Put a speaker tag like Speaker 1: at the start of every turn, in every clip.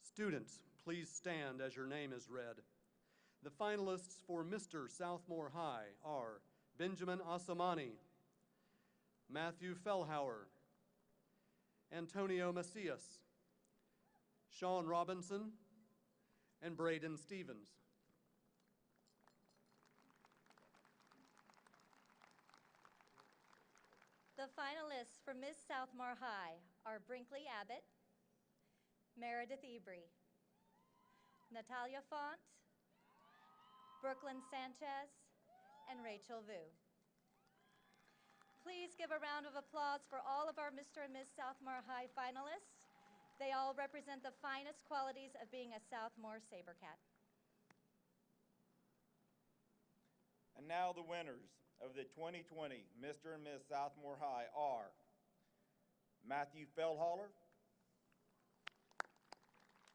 Speaker 1: Students, please stand as your name is read. The finalists for Mr. Southmoore High are Benjamin Asamani, Matthew Fellhauer, Antonio Macias, Sean Robinson, and Braden Stevens.
Speaker 2: The finalists for Miss Southmoore High are Brinkley Abbott, Meredith Ebry, Natalia Font, Brooklyn Sanchez, and Rachel Vu. Please give a round of applause for all of our Mr. and Miss Southmoore High finalists. They all represent the finest qualities of being a Southmoore Sabercat.
Speaker 3: And now the winners of the 2020 Mr. and Miss Southmoore High are Matthew Feldhaller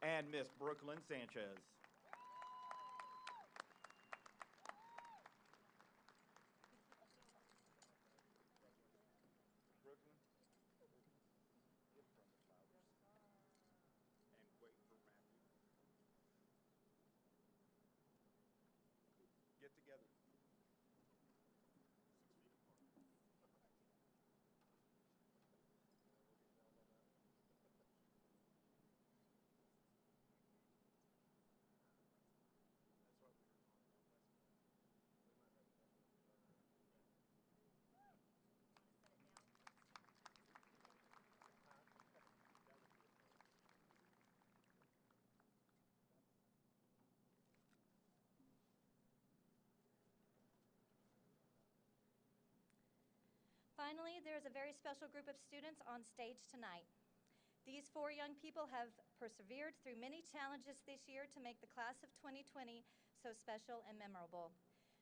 Speaker 3: and Miss Brooklyn Sanchez. Get together.
Speaker 2: Finally, there is a very special group of students on stage tonight. These 4 young people have persevered through many challenges this year to make the class of 2020 so special and memorable.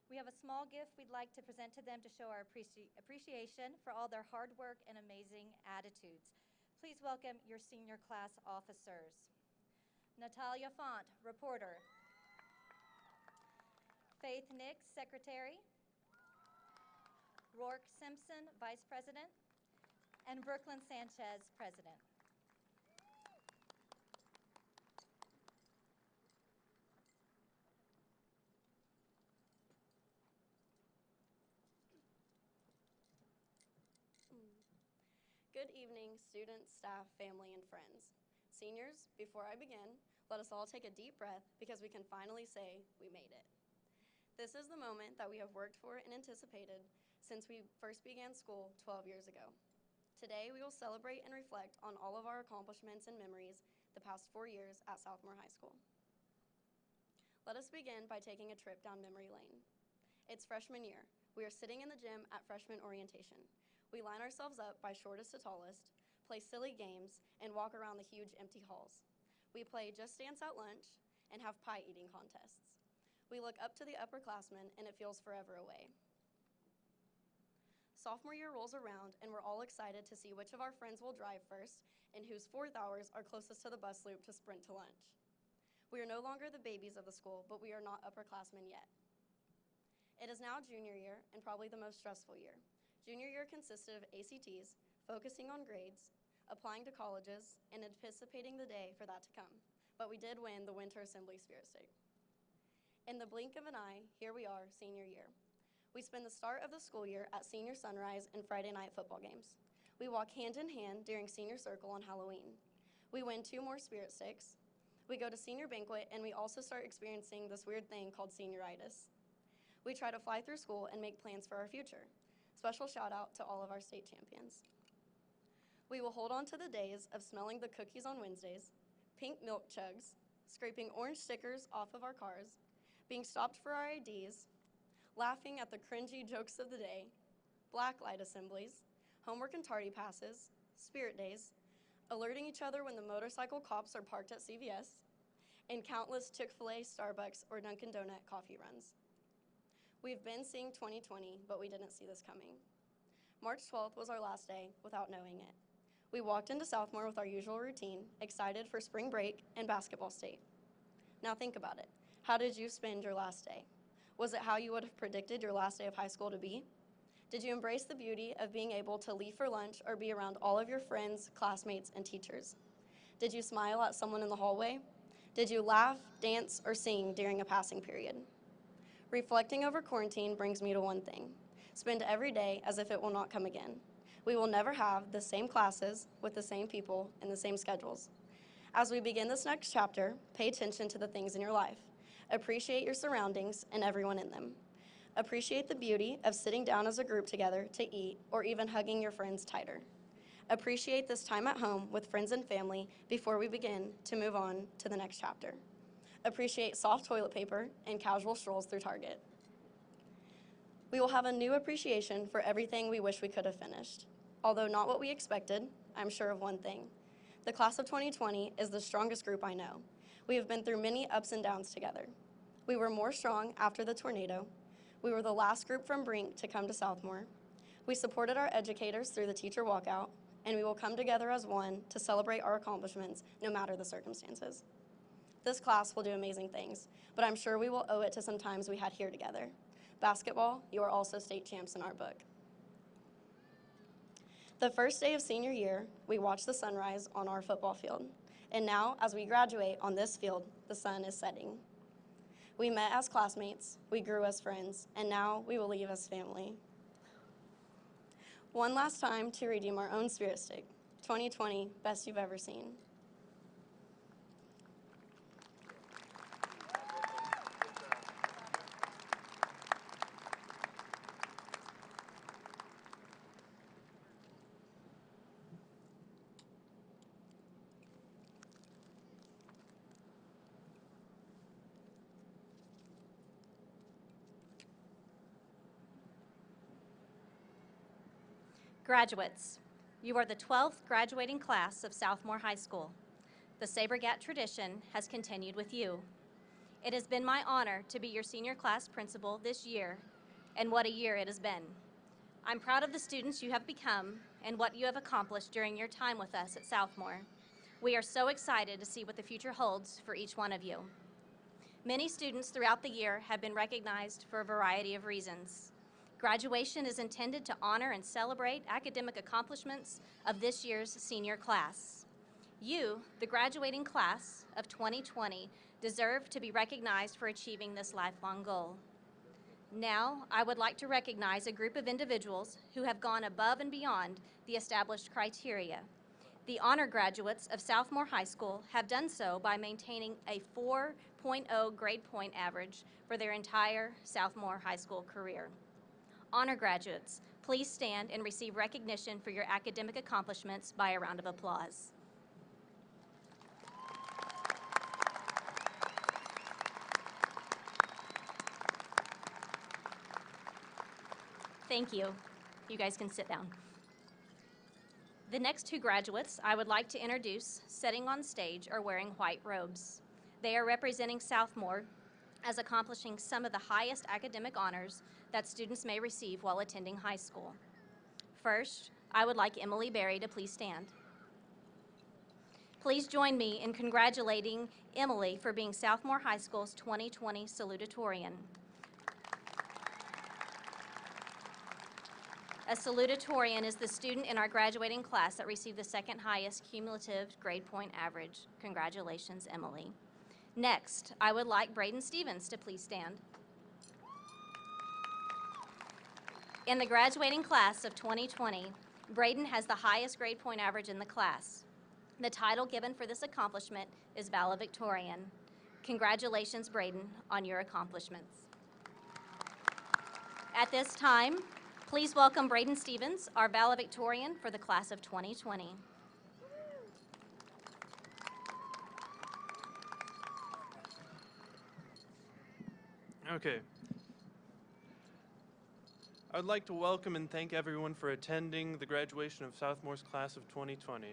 Speaker 2: We have a small gift we'd like to present to them to show our appreciation for all their hard work and amazing attitudes. Please welcome your senior class officers. Natalia Font, reporter. Faith Nix, secretary. Rourke Simpson, Vice President, and Brooklyn Sanchez, President.
Speaker 4: Good evening, students, staff, family, and friends. Seniors, before I begin, let us all take a deep breath because we can finally say we made it. This is the moment that we have worked for and anticipated since we first began school 12 years ago. Today, we will celebrate and reflect on all of our accomplishments and memories the past 4 years at Southmoore High School. Let us begin by taking a trip down memory lane. It's freshman year. We are sitting in the gym at freshman orientation. We line ourselves up by shortest to tallest, play silly games, and walk around the huge empty halls. We play Just Dance at lunch and have pie eating contests. We look up to the upperclassmen and it feels forever away. Sophomore year rolls around and we're all excited to see which of our friends will drive first and whose 4th hours are closest to the bus loop to sprint to lunch. We are no longer the babies of the school, but we are not upperclassmen yet. It is now junior year and probably the most stressful year. Junior year consisted of ACTs, focusing on grades, applying to colleges, and anticipating the day for that to come. But we did win the Winter Assembly Spirit Stake. In the blink of an eye, here we are, senior year. We spend the start of the school year at senior sunrise and Friday night football games. We walk hand in hand during senior circle on Halloween. We win 2 more Spirit Sticks. We go to senior banquet and we also start experiencing this weird thing called senioritis. We try to fly through school and make plans for our future. Special shout out to all of our state champions. We will hold on to the days of smelling the cookies on Wednesdays, pink milk chugs, scraping orange stickers off of our cars, being stopped for our IDs, laughing at the cringy jokes of the day, blacklight assemblies, homework and tardy passes, spirit days, alerting each other when the motorcycle cops are parked at CVS, and countless Chick-fil-A, Starbucks, or Dunkin' Donut coffee runs. We've been seeing 2020, but we didn't see this coming. March 12th was our last day without knowing it. We walked into Southmoore with our usual routine, excited for spring break and basketball state. Now think about it. How did you spend your last day? Was it how you would have predicted your last day of high school to be? Did you embrace the beauty of being able to leave for lunch or be around all of your friends, classmates, and teachers? Did you smile at someone in the hallway? Did you laugh, dance, or sing during a passing period? Reflecting over quarantine brings me to one thing. Spend every day as if it will not come again. We will never have the same classes with the same people and the same schedules. As we begin this next chapter, pay attention to the things in your life. Appreciate your surroundings and everyone in them. Appreciate the beauty of sitting down as a group together to eat or even hugging your friends tighter. Appreciate this time at home with friends and family before we begin to move on to the next chapter. Appreciate soft toilet paper and casual strolls through Target. We will have a new appreciation for everything we wish we could have finished. Although not what we expected, I'm sure of one thing. The class of 2020 is the strongest group I know. We have been through many ups and downs together. We were more strong after the tornado. We were the last group from Brink to come to Southmoore. We supported our educators through the teacher walkout, and we will come together as one to celebrate our accomplishments no matter the circumstances. This class will do amazing things, but I'm sure we will owe it to some times we had here together. Basketball, you are also state champs in our book. The first day of senior year, we watched the sunrise on our football field. And now, as we graduate on this field, the sun is setting. We met as classmates, we grew as friends, and now we will leave as family. One last time to redeem our own spirit stick. 2020, best you've ever seen.
Speaker 2: Graduates, you are the 12th graduating class of Southmoore High School. The Sabergat tradition has continued with you. It has been my honor to be your senior class principal this year, and what a year it has been. I'm proud of the students you have become and what you have accomplished during your time with us at Southmoore. We are so excited to see what the future holds for each one of you. Many students throughout the year have been recognized for a variety of reasons. Graduation is intended to honor and celebrate academic accomplishments of this year's senior class. You, the graduating class of 2020, deserve to be recognized for achieving this lifelong goal. Now, I would like to recognize a group of individuals who have gone above and beyond the established criteria. The honor graduates of Southmoore High School have done so by maintaining a 4.0 grade point average for their entire Southmoore High School career. Honor graduates, please stand and receive recognition for your academic accomplishments by a round of applause. Thank you. You guys can sit down. The next two graduates I would like to introduce sitting on stage are wearing white robes. They are representing Southmoore as accomplishing some of the highest academic honors that students may receive while attending high school. First, I would like Emily Berry to please stand. Please join me in congratulating Emily for being Southmoore High School's 2020 Salutatorian. A salutatorian is the student in our graduating class that received the second highest cumulative grade point average. Congratulations, Emily. Next, I would like Braden Stevens to please stand. In the graduating class of 2020, Braden has the highest grade point average in the class. The title given for this accomplishment is Valedictorian. Congratulations, Braden, on your accomplishments. At this time, please welcome Braden Stevens, our valedictorian for the class of 2020.
Speaker 5: Okay. I would like to welcome and thank everyone for attending the graduation of Southmoore's class of 2020.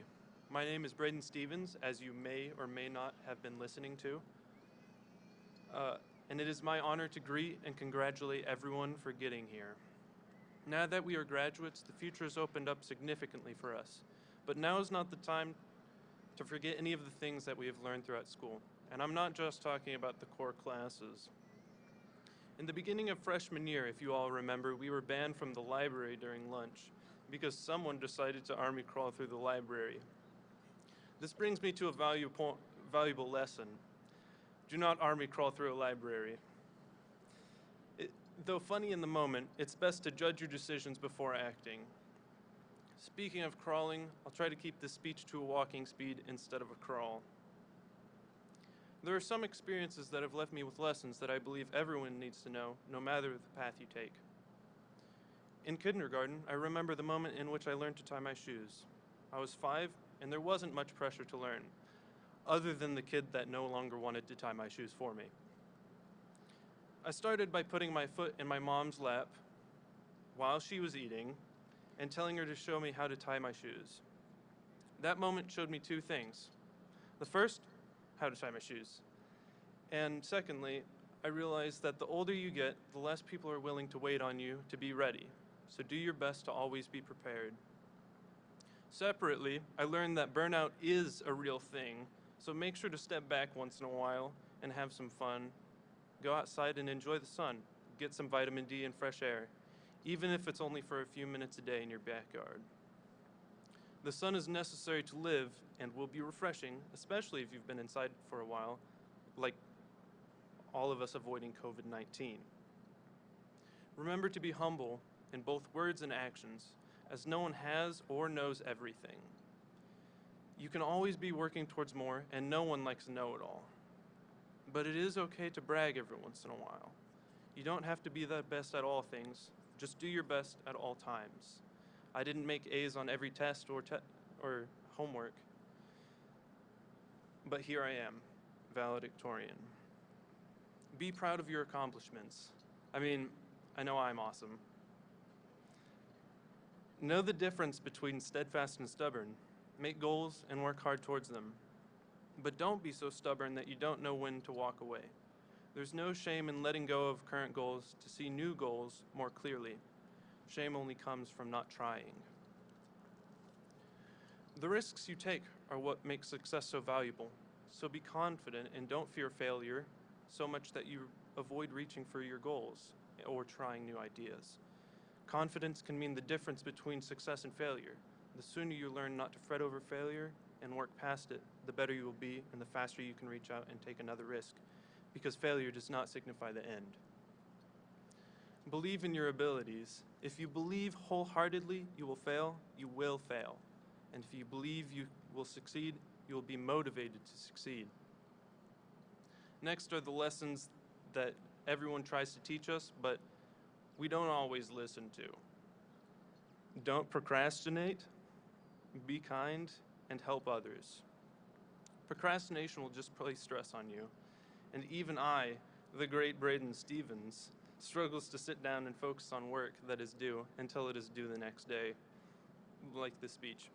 Speaker 5: My name is Braden Stevens, as you may or may not have been listening to. And it is my honor to greet and congratulate everyone for getting here. Now that we are graduates, the future has opened up significantly for us. But now is not the time to forget any of the things that we have learned throughout school. And I'm not just talking about the core classes. In the beginning of freshman year, if you all remember, we were banned from the library during lunch because someone decided to army crawl through the library. This brings me to a valuable lesson. Do not army crawl through a library. Though funny in the moment, it's best to judge your decisions before acting. Speaking of crawling, I'll try to keep this speech to a walking speed instead of a crawl. There are some experiences that have left me with lessons that I believe everyone needs to know, no matter the path you take. In kindergarten, I remember the moment in which I learned to tie my shoes. I was 5, and there wasn't much pressure to learn, other than the kid that no longer wanted to tie my shoes for me. I started by putting my foot in my mom's lap while she was eating and telling her to show me how to tie my shoes. That moment showed me 2 things. The first, how to tie my shoes. And secondly, I realized that the older you get, the less people are willing to wait on you to be ready. So do your best to always be prepared. Separately, I learned that burnout is a real thing, so make sure to step back once in a while and have some fun. Go outside and enjoy the sun. Get some vitamin D and fresh air, even if it's only for a few minutes a day in your backyard. The sun is necessary to live and will be refreshing, especially if you've been inside for a while, like all of us avoiding COVID-19. Remember to be humble in both words and actions, as no one has or knows everything. You can always be working towards more, and no one likes a know-it-all. But it is okay to brag every once in a while. You don't have to be the best at all things, just do your best at all times. I didn't make A's on every test or homework, but here I am, valedictorian. Be proud of your accomplishments. I mean, I know I'm awesome. Know the difference between steadfast and stubborn. Make goals and work hard towards them. But don't be so stubborn that you don't know when to walk away. There's no shame in letting go of current goals to see new goals more clearly. Shame only comes from not trying. The risks you take are what makes success so valuable. So be confident and don't fear failure so much that you avoid reaching for your goals or trying new ideas. Confidence can mean the difference between success and failure. The sooner you learn not to fret over failure and work past it, the better you will be and the faster you can reach out and take another risk, because failure does not signify the end. Believe in your abilities. If you believe wholeheartedly you will fail, you will fail. And if you believe you will succeed, you will be motivated to succeed. Next are the lessons that everyone tries to teach us, but we don't always listen to. Don't procrastinate, be kind, and help others. Procrastination will just place stress on you. And even I, the great Braden Stevens, struggles to sit down and focus on work that is due until it is due the next day, like this speech.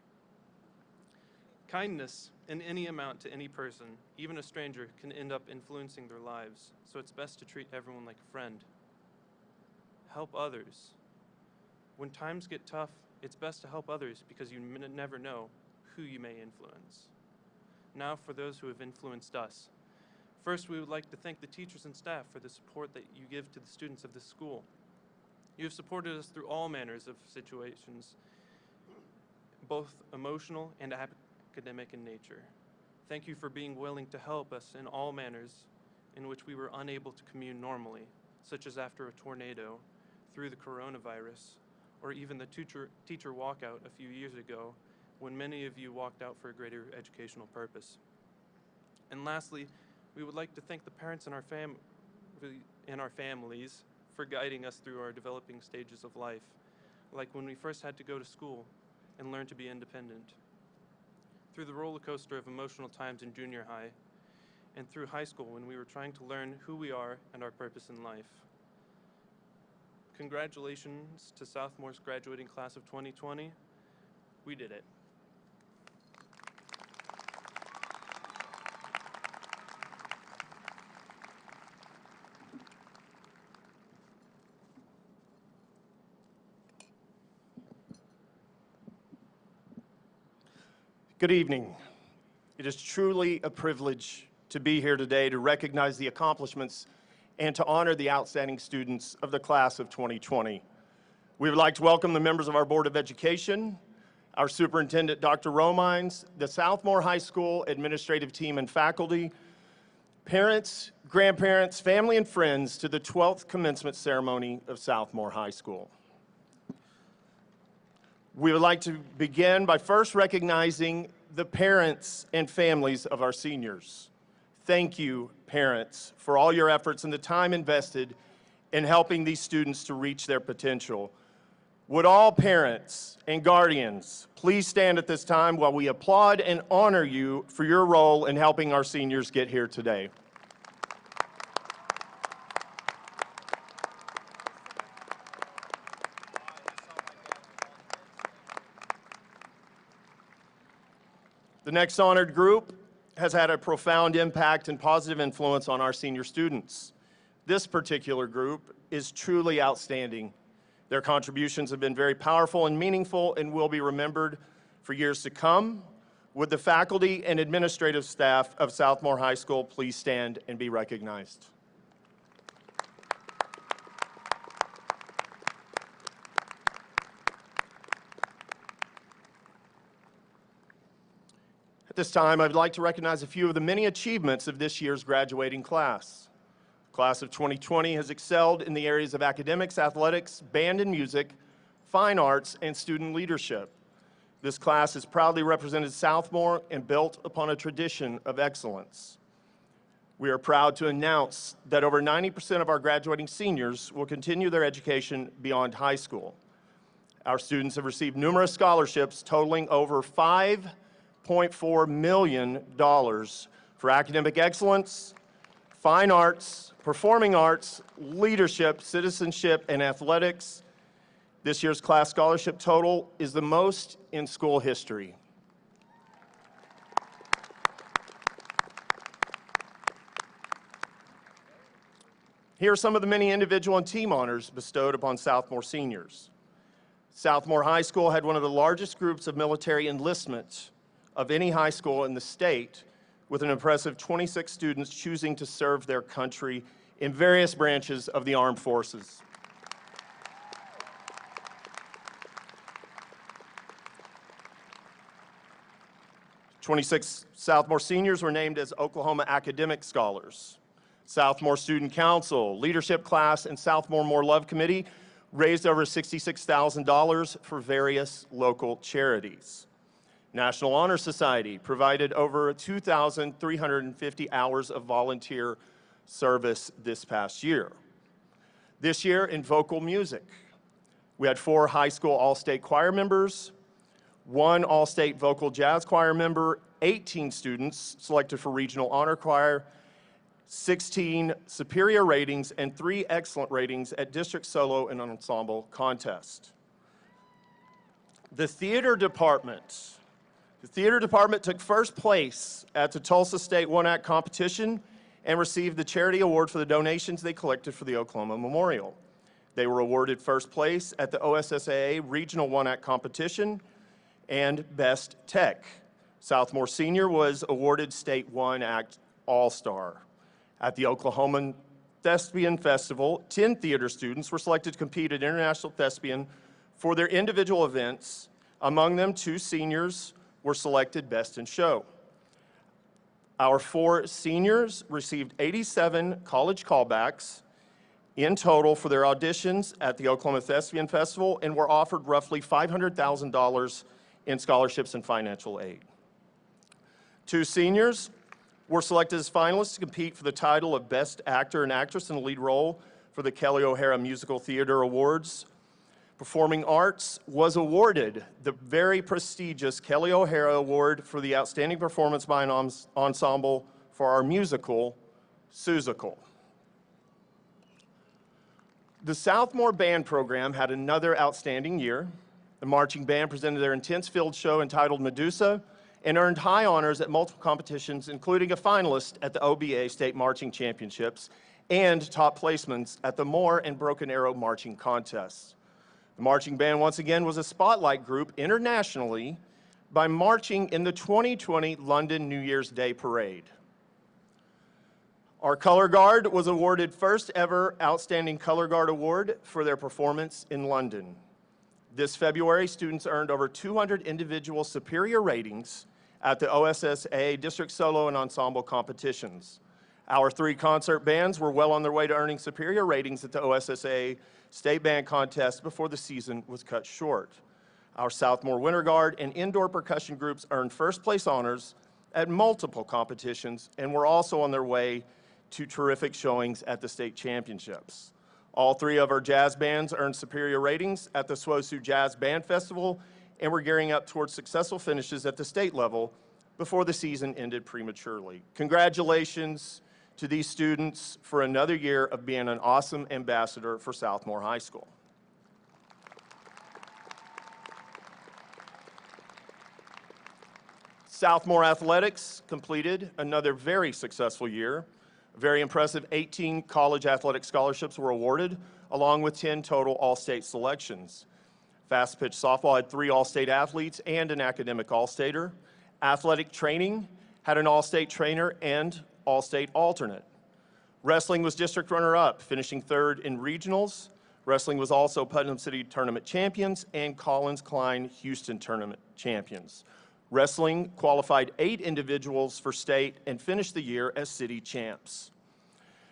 Speaker 5: Kindness in any amount to any person, even a stranger, can end up influencing their lives, so it's best to treat everyone like a friend. Help others. When times get tough, it's best to help others because you never know who you may influence. Now for those who have influenced us. First, we would like to thank the teachers and staff for the support that you give to the students of this school. You have supported us through all manners of situations, both emotional and academic in nature. Thank you for being willing to help us in all manners in which we were unable to commune normally, such as after a tornado, through the coronavirus, or even the teacher walkout a few years ago when many of you walked out for a greater educational purpose. And lastly, we would like to thank the parents in our families for guiding us through our developing stages of life, like when we first had to go to school and learn to be independent, through the roller coaster of emotional times in junior high, and through high school when we were trying to learn who we are and our purpose in life. Congratulations to Southmoore's graduating class of 2020. We did it.
Speaker 6: Good evening. It is truly a privilege to be here today to recognize the accomplishments and to honor the outstanding students of the class of 2020. We would like to welcome the members of our Board of Education, our Superintendent, Dr. Romines, the Southmoore High School administrative team and faculty, Parents, grandparents, family, and friends to the 12th commencement ceremony of Southmoore High School. We would like to begin by first recognizing the parents and families of our seniors. Thank you, parents, for all your efforts and the time invested in helping these students to reach their potential. Would all parents and guardians please stand at this time while we applaud and honor you for your role in helping our seniors get here today. The next honored group has had a profound impact and positive influence on our senior students. This particular group is truly outstanding. Their contributions have been very powerful and meaningful and will be remembered for years to come. Would the faculty and administrative staff of Southmoore High School please stand and be recognized? At this time, I'd like to recognize a few of the many achievements of this year's graduating class. The class of 2020 has excelled in the areas of academics, athletics, band and music, fine arts, and student leadership. This class has proudly represented Southmoore and built upon a tradition of excellence. We are proud to announce that over 90% of our graduating seniors will continue their education beyond high school. Our students have received numerous scholarships totaling over $5.4 million for academic excellence, fine arts, performing arts, leadership, citizenship, and athletics. This year's class scholarship total is the most in school history. Here are some of the many individual and team honors bestowed upon Southmoore seniors. Southmoore High School had one of the largest groups of military enlistment of any high school in the state, with an impressive 26 students choosing to serve their country in various branches of the armed forces. "26 Southmoore seniors were named as Oklahoma Academic Scholars. Southmoore Student Council, Leadership Class, and Southmoore More Love Committee raised over $66,000 for various local charities. National Honor Society provided over 2,350 hours of volunteer service this past year. This year in vocal music, we had 4 high school all-state choir members, 1 all-state vocal jazz choir member, 18 students selected for regional honor choir, 16 superior ratings, and 3 excellent ratings at district solo and ensemble contest. The theater department took first place at the Tulsa State One-Act competition and received the charity award for the donations they collected for the Oklahoma Memorial. They were awarded first place at the OSSAA Regional One-Act competition and Best Tech. Southmoore Senior was awarded State One-Act All-Star. At the Oklahoma Thespian Festival, 10 theater students were selected to compete at International Thespian for their individual events. Among them, 2 seniors were selected Best in Show. Our 4 seniors received 87 college callbacks in total for their auditions at the Oklahoma Thespian Festival and were offered roughly $500,000 in scholarships and financial aid. 2 seniors were selected as finalists to compete for the title of Best Actor and Actress in a Lead Role for the Kelly O'Hara Musical Theater Awards. Performing Arts was awarded the very prestigious Kelly O'Hara Award for the Outstanding Performance by an Ensemble for our musical, Seussical. The Southmoore Band Program had another outstanding year. The marching band presented their intense field show entitled Medusa and earned high honors at multiple competitions, including a finalist at the OBA State Marching Championships and top placements at the Moore and Broken Arrow marching contests. The marching band once again was a spotlight group internationally by marching in the 2020 London New Year's Day Parade. Our Color Guard was awarded first ever Outstanding Color Guard Award for their performance in London. This February, students earned over 200 individual superior ratings at the OSSAA District Solo and Ensemble competitions. Our 3 concert bands were well on their way to earning superior ratings at the OSSA State Band Contest before the season was cut short. Our Southmoore Winter Guard and indoor percussion groups earned first place honors at multiple competitions and were also on their way to terrific showings at the state championships. All 3 of our jazz bands earned superior ratings at the SWOSU Jazz Band Festival and were gearing up towards successful finishes at the state level before the season ended prematurely. Congratulations to these students for another year of being an awesome ambassador for Southmoore High School. Southmoore Athletics completed another very successful year. A very impressive 18 college athletic scholarships were awarded, along with 10 total all-state selections. Fast pitch softball had 3 all-state athletes and an academic all-stater. Athletic training had an all-state trainer and all-state alternate. Wrestling was district runner-up, finishing 3rd in regionals. Wrestling was also Putnam City Tournament champions and Collins Klein Houston Tournament champions. Wrestling qualified 8 individuals for state and finished the year as city champs.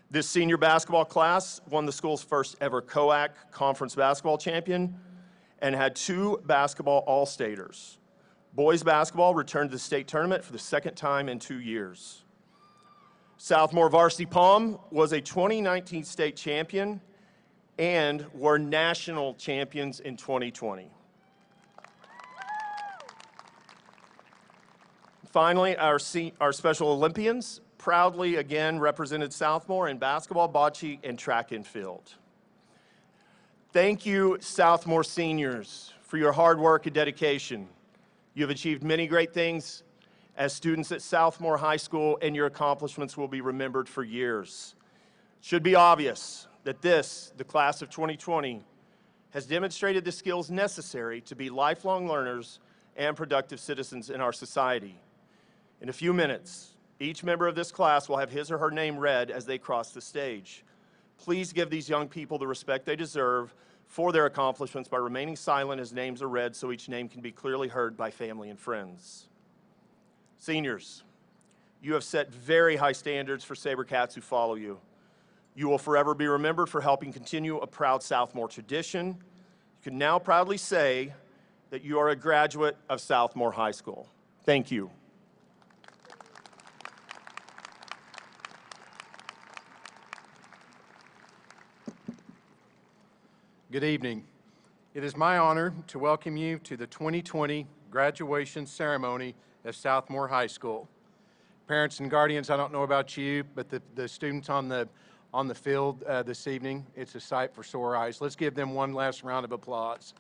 Speaker 6: This senior basketball class won the school's first ever COAC conference basketball champion and had 2 basketball all-staters. Boys basketball returned to the state tournament for the 2nd time in 2 years. Southmoore Varsity Palm was a 2019 state champion and were national champions in 2020. Finally, our Special Olympians proudly again represented Southmoore in basketball, bocce, and track and field. Thank you, Southmoore seniors, for your hard work and dedication. You have achieved many great things as students at Southmoore High School, and your accomplishments will be remembered for years. It should be obvious that this, the class of 2020, has demonstrated the skills necessary to be lifelong learners and productive citizens in our society. In a few minutes, each member of this class will have his or her name read as they cross the stage. Please give these young people the respect they deserve for their accomplishments by remaining silent as names are read so each name can be clearly heard by family and friends. Seniors, you have set very high standards for Sabercats who follow you. You will forever be remembered for helping continue a proud Southmoore tradition. You can now proudly say that you are a graduate of Southmoore High School. Thank you.
Speaker 7: Good evening. It is my honor to welcome you to the 2020 graduation ceremony of Southmoore High School. Parents and guardians, I don't know about you, but the students on the field this evening, it's a sight for sore eyes. Let's give them one last round of applause.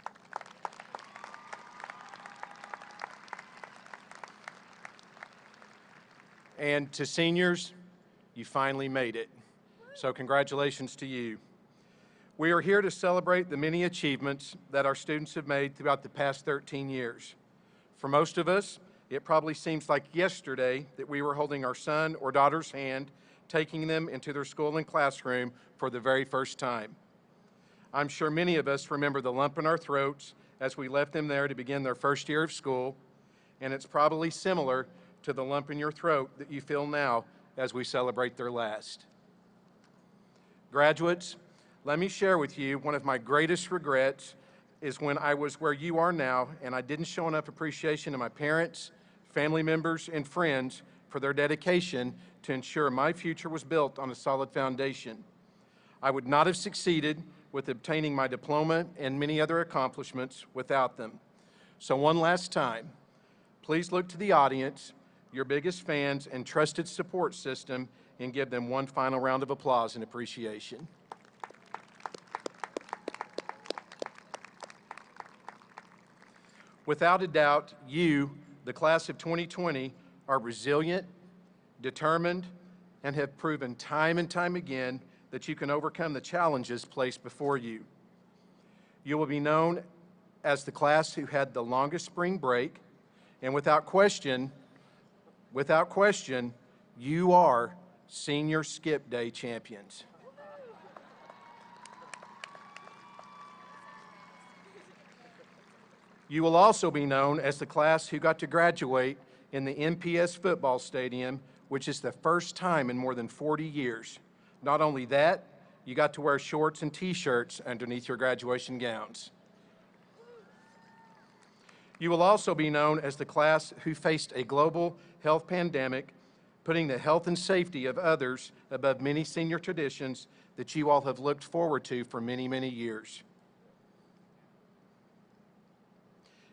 Speaker 7: And to seniors, you finally made it. So congratulations to you. We are here to celebrate the many achievements that our students have made throughout the past 13 years. For most of us, it probably seems like yesterday that we were holding our son or daughter's hand, taking them into their school and classroom for the very first time. I'm sure many of us remember the lump in our throats as we left them there to begin their first year of school, and it's probably similar to the lump in your throat that you feel now as we celebrate their last. Graduates, let me share with you one of my greatest regrets is when I was where you are now and I didn't show enough appreciation to my parents, family members, and friends for their dedication to ensure my future was built on a solid foundation. I would not have succeeded with obtaining my diploma and many other accomplishments without them. So one last time, please look to the audience, your biggest fans and trusted support system, and give them one final round of applause and appreciation. Without a doubt, you, the class of 2020, are resilient, determined, and have proven time and time again that you can overcome the challenges placed before you. You will be known as the class who had the longest spring break, and without question, you are Senior Skip Day champions. You will also be known as the class who got to graduate in the MPS football stadium which is the first time in more than 40 years. Not only that, you got to wear shorts and t-shirts underneath your graduation gowns. You will also be known as the class who faced a global health pandemic, putting the health and safety of others above many senior traditions that you all have looked forward to for many, many years.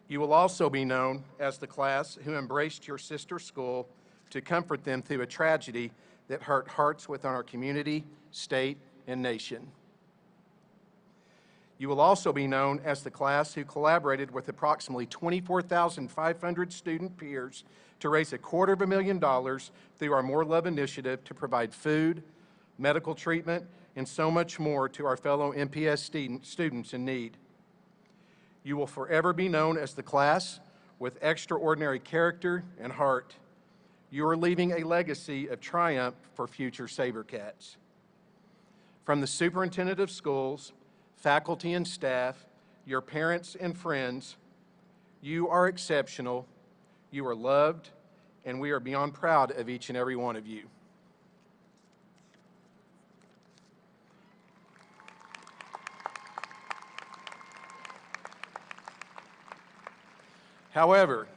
Speaker 7: You will also be known as the class who embraced your sister school to comfort them through a tragedy that hurt hearts within our community, state, and nation. You will also be known as the class who collaborated with approximately 24,500 student peers to raise $250,000 through our More Love initiative to provide food, medical treatment, and so much more to our fellow MPS students in need. You will forever be known as the class with extraordinary character and heart. You are leaving a legacy of triumph for future SaberCats. From the superintendent of schools, faculty and staff, your parents and friends, you are exceptional, you are loved, and we are beyond proud of each and every one of you. However,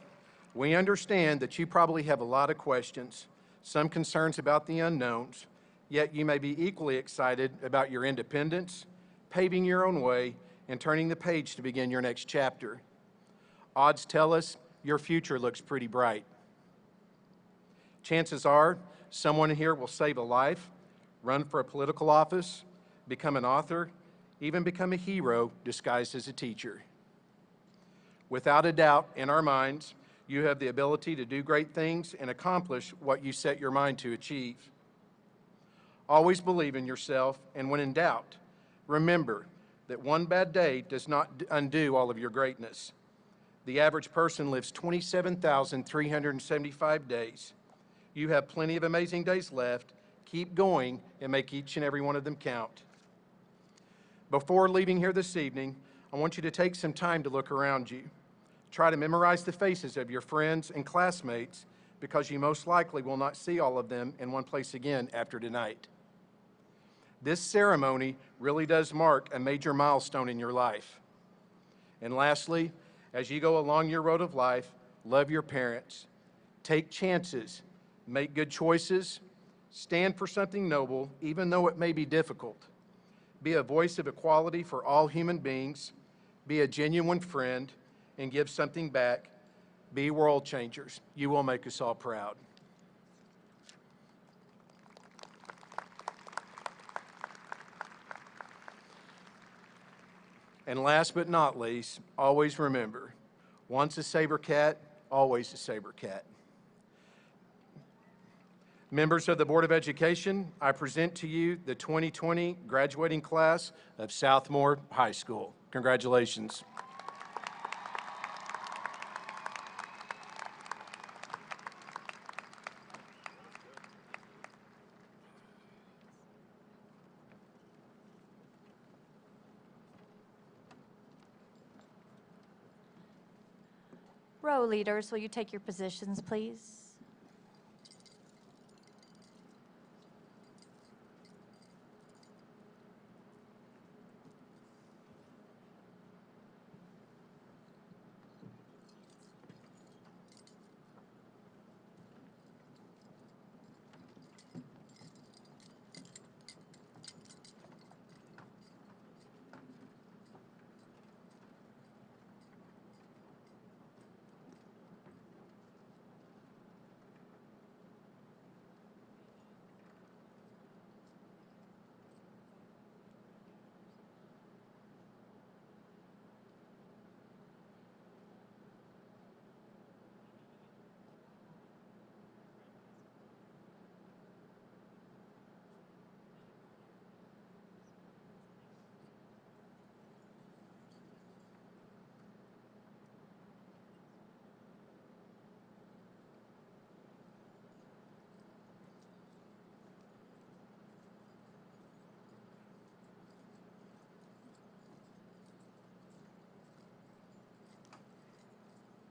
Speaker 7: we understand that you probably have a lot of questions, some concerns about the unknowns, yet you may be equally excited about your independence, paving your own way, and turning the page to begin your next chapter. Odds tell us your future looks pretty bright. Chances are someone here will save a life, run for a political office, become an author, even become a hero disguised as a teacher. Without a doubt, in our minds, you have the ability to do great things and accomplish what you set your mind to achieve. Always believe in yourself, and when in doubt, remember that one bad day does not undo all of your greatness. The average person lives 27,375 days. You have plenty of amazing days left. Keep going and make each and every one of them count. Before leaving here this evening, I want you to take some time to look around you. Try to memorize the faces of your friends and classmates because you most likely will not see all of them in one place again after tonight. This ceremony really does mark a major milestone in your life. And lastly, as you go along your road of life, love your parents, take chances, make good choices, stand for something noble, even though it may be difficult. Be a voice of equality for all human beings, be a genuine friend, and give something back. Be world changers. You will make us all proud. And last but not least, always remember, once a SaberCat, always a SaberCat. Members of the Board of Education, I present to you the 2020 graduating class of Southmoore High School. Congratulations.
Speaker 2: Row leaders, will you take your positions, please?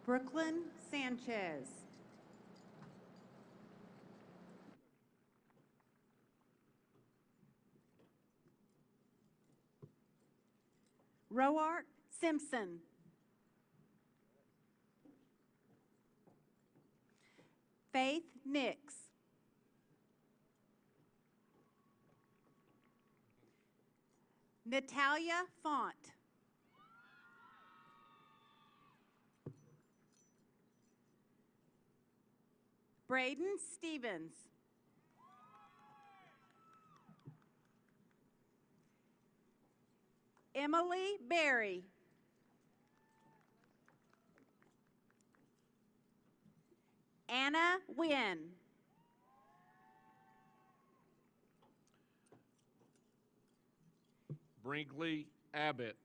Speaker 8: Brooklyn Sanchez. Roark Simpson. Faith Nix. Natalia Font. Braden Stevens. Emily Berry. Anna Wynn.
Speaker 9: Brinkley Abbott.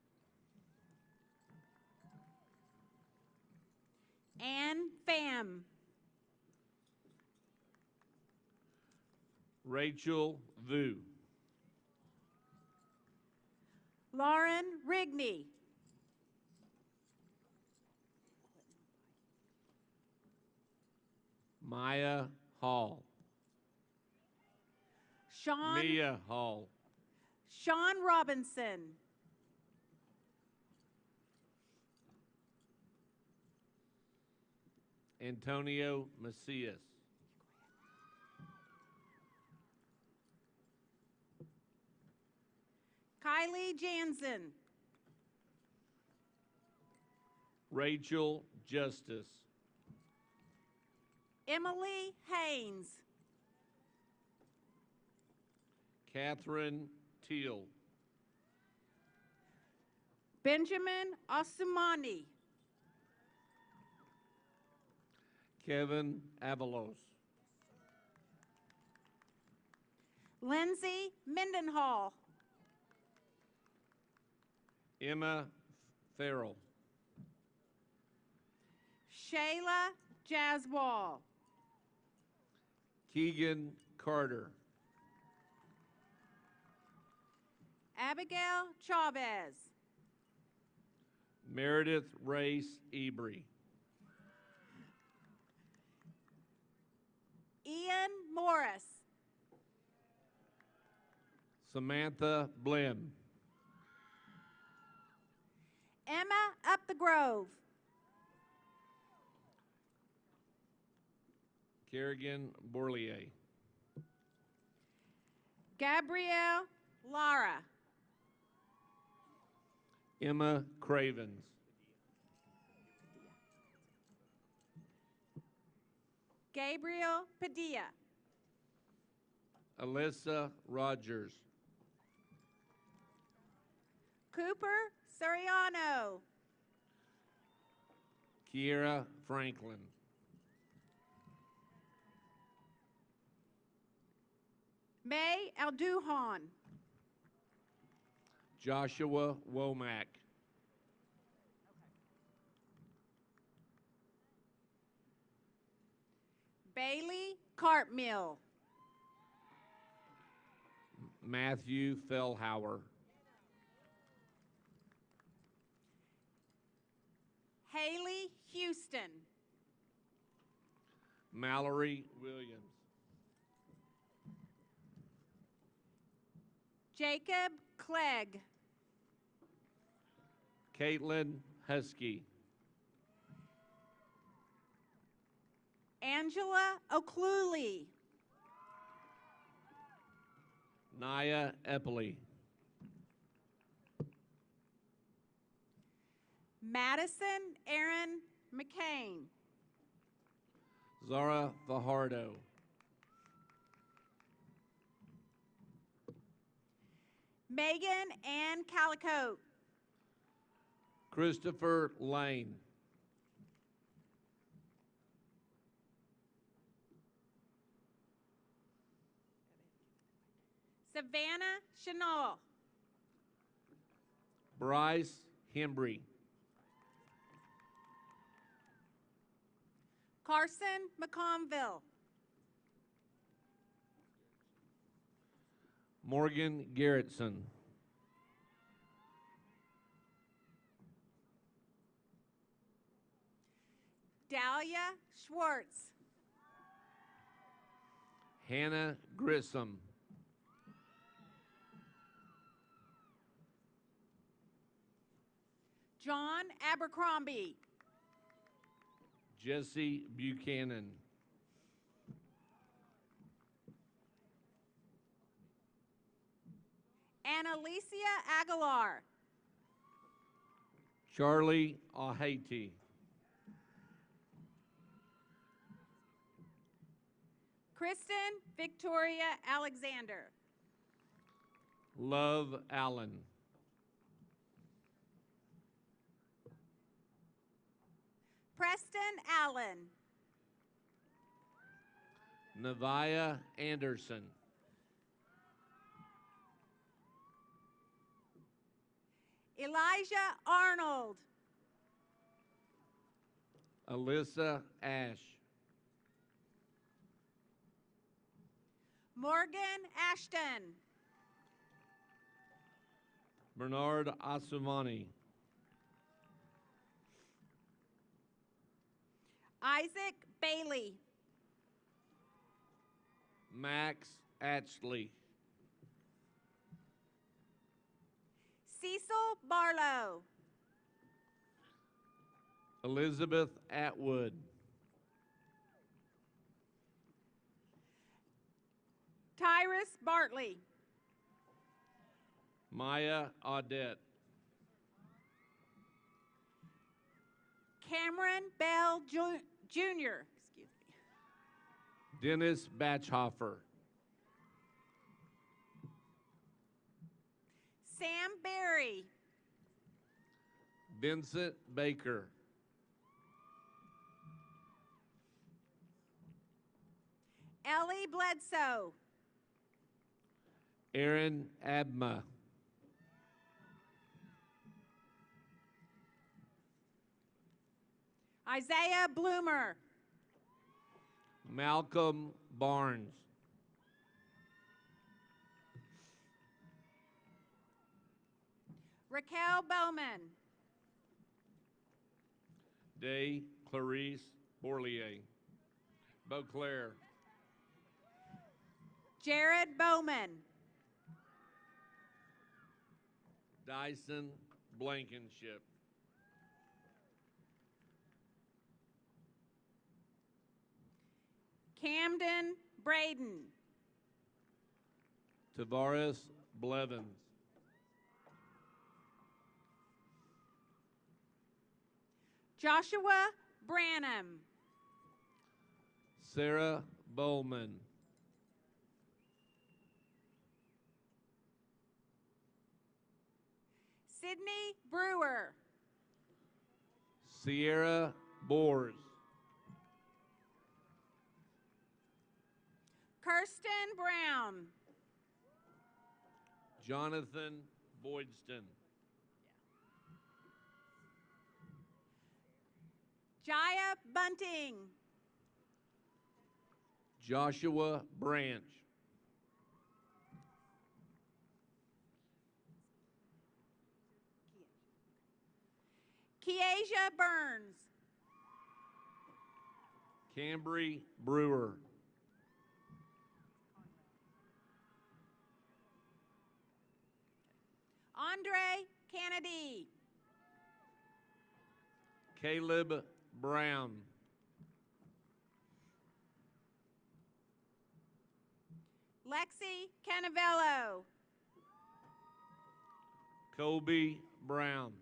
Speaker 8: Ann Pham.
Speaker 9: Rachel Vu.
Speaker 8: Lauren Rigney.
Speaker 9: Maya Hall. Mia Hall.
Speaker 8: Sean Robinson.
Speaker 9: Antonio Macias.
Speaker 8: Kylie Jansen.
Speaker 9: Rachel Justice.
Speaker 8: Emily Haynes.
Speaker 9: Catherine Teal.
Speaker 8: Benjamin Osumani.
Speaker 9: Kevin Avalos.
Speaker 8: Lindsay Mendenhall.
Speaker 9: Emma Farrell.
Speaker 8: Shayla Jaswal.
Speaker 9: Keegan Carter.
Speaker 8: Abigail Chavez.
Speaker 9: Meredith Race Ebry.
Speaker 8: Ian Morris.
Speaker 9: Samantha Blim.
Speaker 8: Emma Up the Grove.
Speaker 9: Kerrigan Borlier.
Speaker 8: Gabrielle Lara.
Speaker 9: Emma Cravens.
Speaker 8: Gabriel Padilla.
Speaker 9: Alyssa Rogers.
Speaker 8: Cooper Soriano.
Speaker 9: Kiera Franklin.
Speaker 8: May Alduhan.
Speaker 9: Joshua Womack.
Speaker 8: Bailey Cartmill.
Speaker 9: Matthew Fellhauer.
Speaker 8: Haley Houston.
Speaker 9: Mallory Williams.
Speaker 8: Jacob Clegg.
Speaker 9: Caitlin Husky.
Speaker 8: Angela O'Clooley.
Speaker 9: Naya Epley.
Speaker 8: Madison Aaron McCain.
Speaker 9: Zara Fajardo.
Speaker 8: Megan Ann Calicote.
Speaker 9: Christopher Lane.
Speaker 8: Savannah Chanel.
Speaker 9: Bryce Hembry.
Speaker 8: Carson McConville.
Speaker 9: Morgan Garrettson.
Speaker 8: Dahlia Schwartz.
Speaker 9: Hannah Grissom.
Speaker 8: John Abercrombie.
Speaker 9: Jesse Buchanan.
Speaker 8: Annalicia Aguilar.
Speaker 9: Charlie Ahati.
Speaker 8: Kristen Victoria Alexander.
Speaker 9: Love Allen.
Speaker 8: Preston Allen.
Speaker 9: Nevaeh Anderson.
Speaker 8: Elijah Arnold.
Speaker 9: Alyssa Ash.
Speaker 8: Morgan Ashton.
Speaker 9: Bernard Asumani.
Speaker 8: Isaac Bailey.
Speaker 9: Max Atchley.
Speaker 8: Cecil Barlow.
Speaker 9: Elizabeth Atwood.
Speaker 8: Tyrus Bartley.
Speaker 9: Maya Audette.
Speaker 8: Cameron Bell Jr. Excuse me.
Speaker 9: Dennis Batchhofer.
Speaker 8: Sam Berry.
Speaker 9: Vincent Baker.
Speaker 8: Ellie Bledsoe.
Speaker 9: Aaron Abma.
Speaker 8: Isaiah Bloomer.
Speaker 9: Malcolm Barnes.
Speaker 8: Raquel Bowman.
Speaker 9: Day Clarice Borlier. Beauclair.
Speaker 8: Jared Bowman.
Speaker 9: Dyson Blankenship.
Speaker 8: Camden Braden.
Speaker 9: Tavares Blevins.
Speaker 8: Joshua Branham.
Speaker 9: Sarah Bowman.
Speaker 8: Sydney Brewer.
Speaker 9: Sierra Boers.
Speaker 8: Kirsten Brown.
Speaker 9: Jonathan Boydston.
Speaker 8: Jaya Bunting.
Speaker 9: Joshua Branch.
Speaker 8: Keasia Burns.
Speaker 9: Cambry Brewer.
Speaker 8: Andre Kennedy.
Speaker 9: Caleb Brown.
Speaker 8: Lexi Canavello.
Speaker 9: Colby Brown.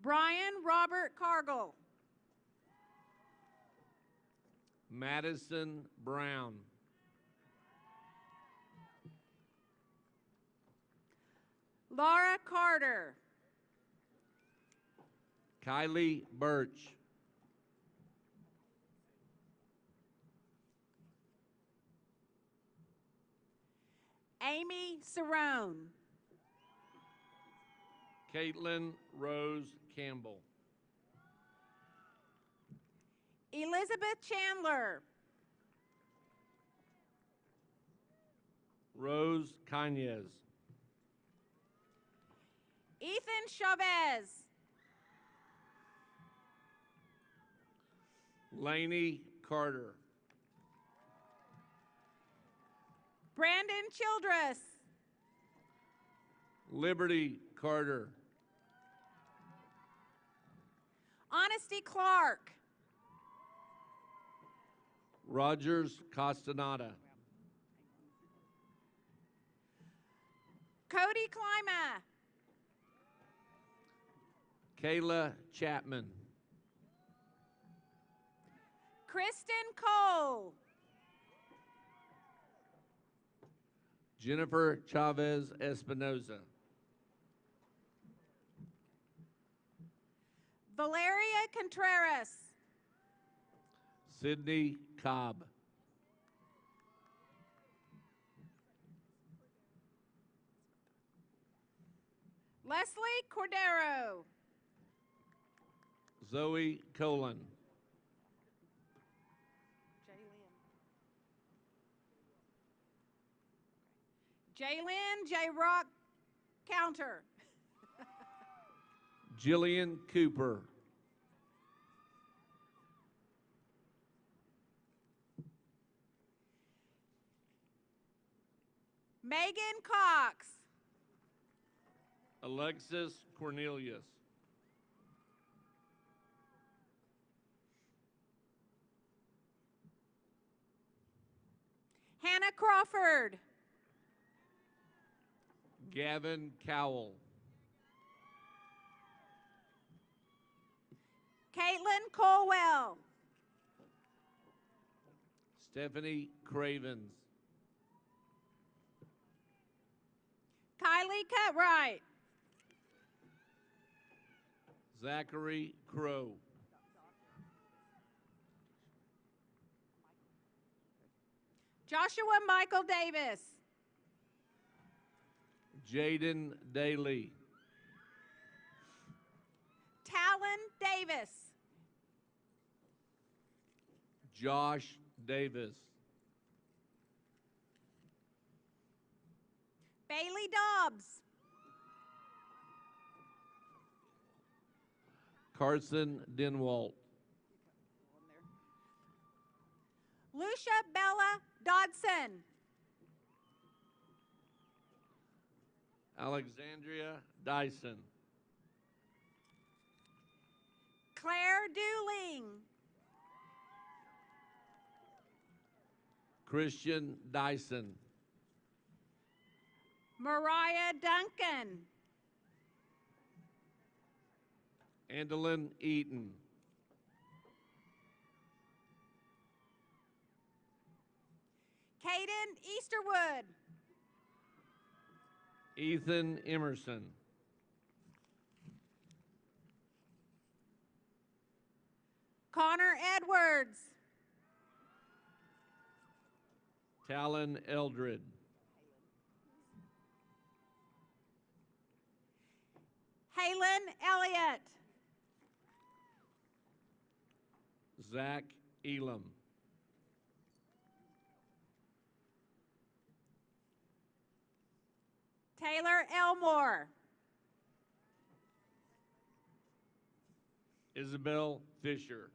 Speaker 8: Brian Robert Cargill.
Speaker 9: Madison Brown.
Speaker 8: Laura Carter.
Speaker 9: Kylie Birch.
Speaker 8: Amy Cerrone.
Speaker 9: Caitlin Rose Campbell.
Speaker 8: Elizabeth Chandler.
Speaker 9: Rose Cañez.
Speaker 8: Ethan Chavez.
Speaker 9: Lainey Carter.
Speaker 8: Brandon Childress.
Speaker 9: Liberty Carter.
Speaker 8: Honesty Clark.
Speaker 9: Rogers Castaneda.
Speaker 8: Cody Klima.
Speaker 9: Kayla Chapman.
Speaker 8: Kristen Cole.
Speaker 9: Jennifer Chavez Espinoza.
Speaker 8: Valeria Contreras.
Speaker 9: Sydney Cobb.
Speaker 8: Leslie Cordero.
Speaker 9: Zoe Colon.
Speaker 8: Jalen J. Rock Counter.
Speaker 9: Jillian Cooper.
Speaker 8: Megan Cox.
Speaker 9: Alexis Cornelius.
Speaker 8: Hannah Crawford.
Speaker 9: Gavin Cowell.
Speaker 8: Caitlin Colwell.
Speaker 9: Stephanie Cravens.
Speaker 8: Kylie Cutright.
Speaker 9: Zachary Crow.
Speaker 8: Joshua Michael Davis.
Speaker 9: Jaden Daly.
Speaker 8: Talon Davis.
Speaker 9: Josh Davis.
Speaker 8: Bailey Dobbs.
Speaker 9: Carson Denwalt.
Speaker 8: Lucia Bella Dodson.
Speaker 9: Alexandria Dyson.
Speaker 8: Claire Dooling.
Speaker 9: Christian Dyson.
Speaker 8: Mariah Duncan.
Speaker 9: Andalyn Eaton.
Speaker 8: Caden Easterwood.
Speaker 9: Ethan Emerson.
Speaker 8: Connor Edwards.
Speaker 9: Talon Eldred.
Speaker 8: Halen Elliott.
Speaker 9: Zach Elam.
Speaker 8: Taylor Elmore.
Speaker 9: Isabel Fisher.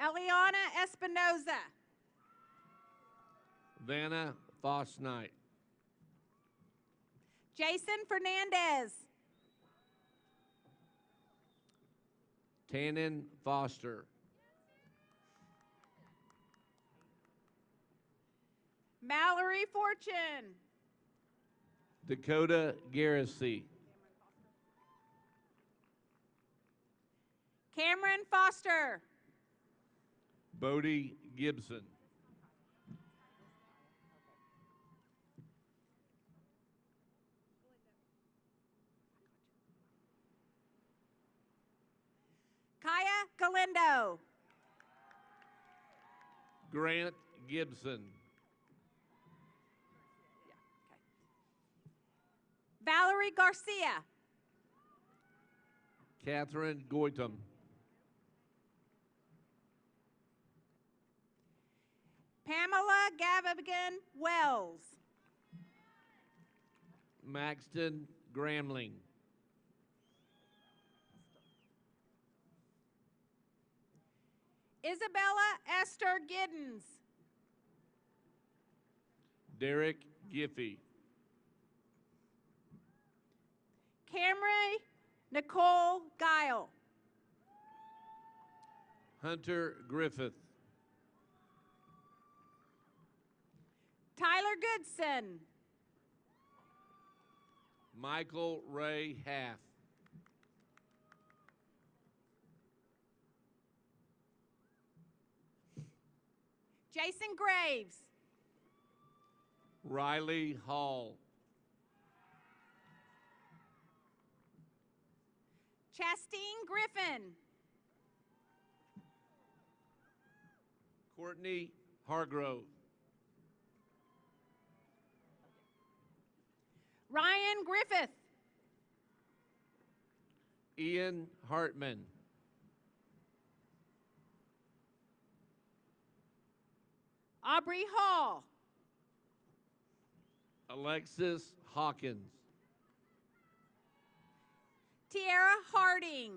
Speaker 8: Eliana Espinoza.
Speaker 9: Vanna Fosnight.
Speaker 8: Jason Fernandez.
Speaker 9: Tannen Foster.
Speaker 8: Mallory Fortune.
Speaker 9: Dakota Garrissey.
Speaker 8: Cameron Foster.
Speaker 9: Bodie Gibson.
Speaker 8: Kaya Galindo.
Speaker 9: Grant Gibson.
Speaker 8: Valerie Garcia.
Speaker 9: Catherine Goitom.
Speaker 8: Pamela Gavigan Wells.
Speaker 9: Maxton Gramling.
Speaker 8: Isabella Esther Giddens.
Speaker 9: Derek Giffey.
Speaker 8: Camry Nicole Guile.
Speaker 9: Hunter Griffith.
Speaker 8: Tyler Goodson.
Speaker 9: Michael Ray Half.
Speaker 8: Jason Graves.
Speaker 9: Riley Hall.
Speaker 8: Chastine Griffin.
Speaker 9: Courtney Hargrove.
Speaker 8: Ryan Griffith.
Speaker 9: Ian Hartman.
Speaker 8: Aubrey Hall.
Speaker 9: Alexis Hawkins.
Speaker 8: Tiara Harding.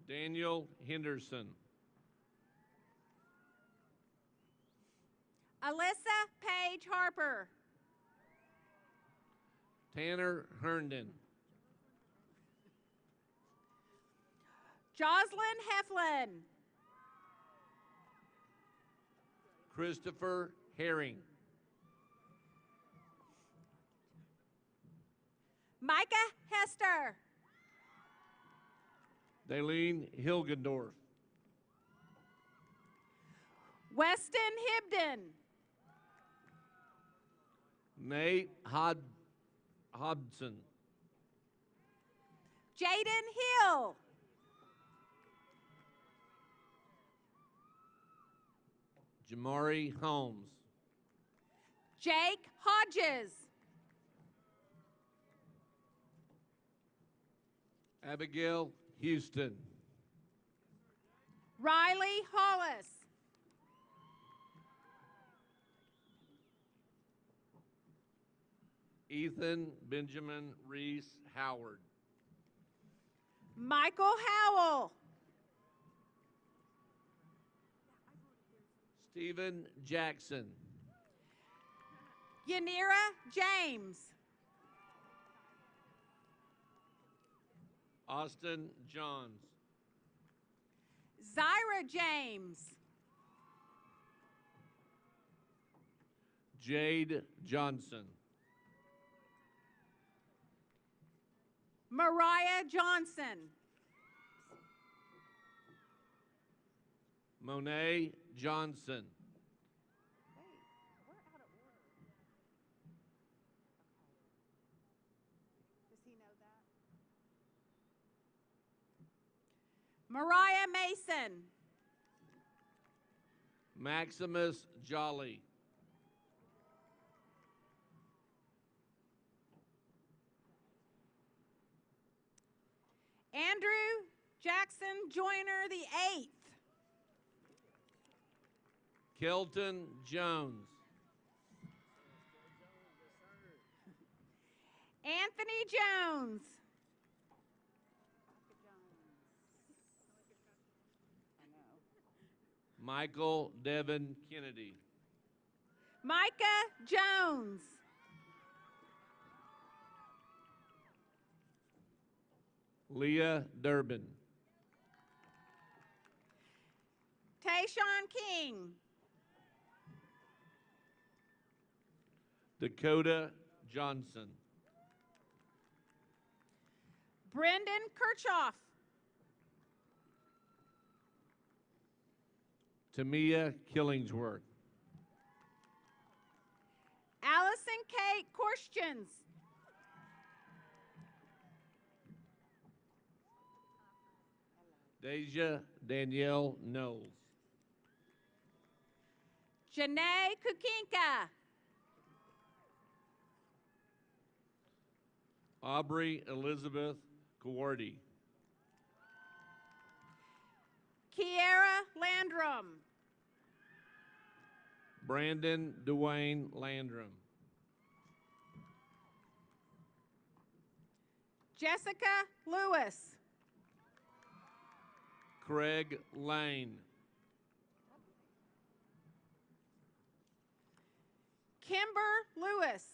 Speaker 9: Daniel Henderson.
Speaker 8: Alyssa Page Harper.
Speaker 9: Tanner Herndon.
Speaker 8: Jocelyn Heflin.
Speaker 9: Christopher Herring.
Speaker 8: Micah Hester.
Speaker 9: Daleen Hilgendorf.
Speaker 8: Weston Hibden.
Speaker 9: Nate Hobson.
Speaker 8: Jaden Hill.
Speaker 9: Jamari Holmes.
Speaker 8: Jake Hodges.
Speaker 9: Abigail Houston.
Speaker 8: Riley Hollis.
Speaker 9: Ethan Benjamin Reese Howard.
Speaker 8: Michael Howell.
Speaker 9: Stephen Jackson.
Speaker 8: Yanira James.
Speaker 9: Austin Johns.
Speaker 8: Zyra James.
Speaker 9: Jade Johnson.
Speaker 8: Mariah Johnson.
Speaker 9: Monet Johnson.
Speaker 8: Mariah Mason.
Speaker 9: Maximus Jolly.
Speaker 8: Andrew Jackson Joyner the 8th.
Speaker 9: Kelton Jones.
Speaker 8: Anthony Jones.
Speaker 9: Michael Devin Kennedy.
Speaker 8: Micah Jones.
Speaker 9: Leah Durbin.
Speaker 8: Tayshawn King.
Speaker 9: Dakota Johnson.
Speaker 8: Brendan Kirchhoff.
Speaker 9: Tamia Killingsworth.
Speaker 8: Allison Kate Korstjens.
Speaker 9: Deja Danielle Knowles.
Speaker 8: Janae Kukinka.
Speaker 9: Aubrey Elizabeth Kawardi.
Speaker 8: Kiara Landrum.
Speaker 9: Brandon Dwayne Landrum.
Speaker 8: Jessica Lewis.
Speaker 9: Craig Lane.
Speaker 8: Kimber Lewis.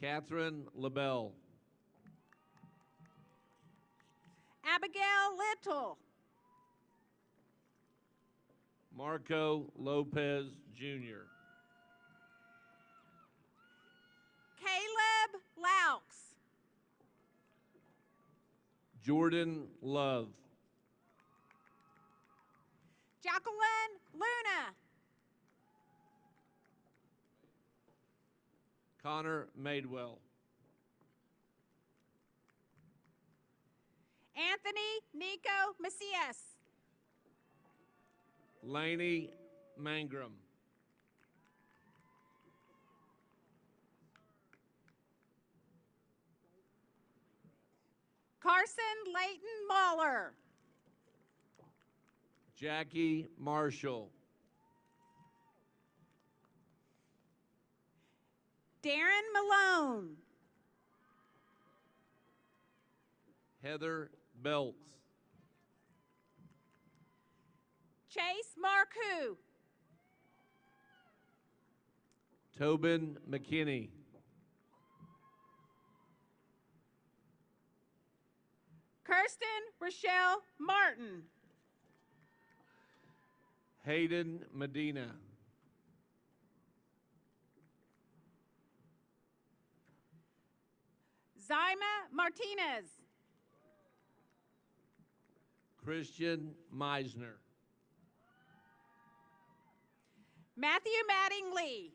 Speaker 9: Catherine LaBelle.
Speaker 8: Abigail Little.
Speaker 9: Marco Lopez Jr.
Speaker 8: Caleb Laux.
Speaker 9: Jordan Love.
Speaker 8: Jacqueline Luna.
Speaker 9: Connor Madewell.
Speaker 8: Anthony Nico Macias.
Speaker 9: Laney Mangrum.
Speaker 8: Carson Layton Mahler.
Speaker 9: Jackie Marshall.
Speaker 8: Darren Malone.
Speaker 9: Heather Belts.
Speaker 8: Chase Marcoux.
Speaker 9: Tobin McKinney.
Speaker 8: Kirsten Rochelle Martin.
Speaker 9: Hayden Medina.
Speaker 8: Zyma Martinez.
Speaker 9: Christian Meisner.
Speaker 8: Matthew Mattingly.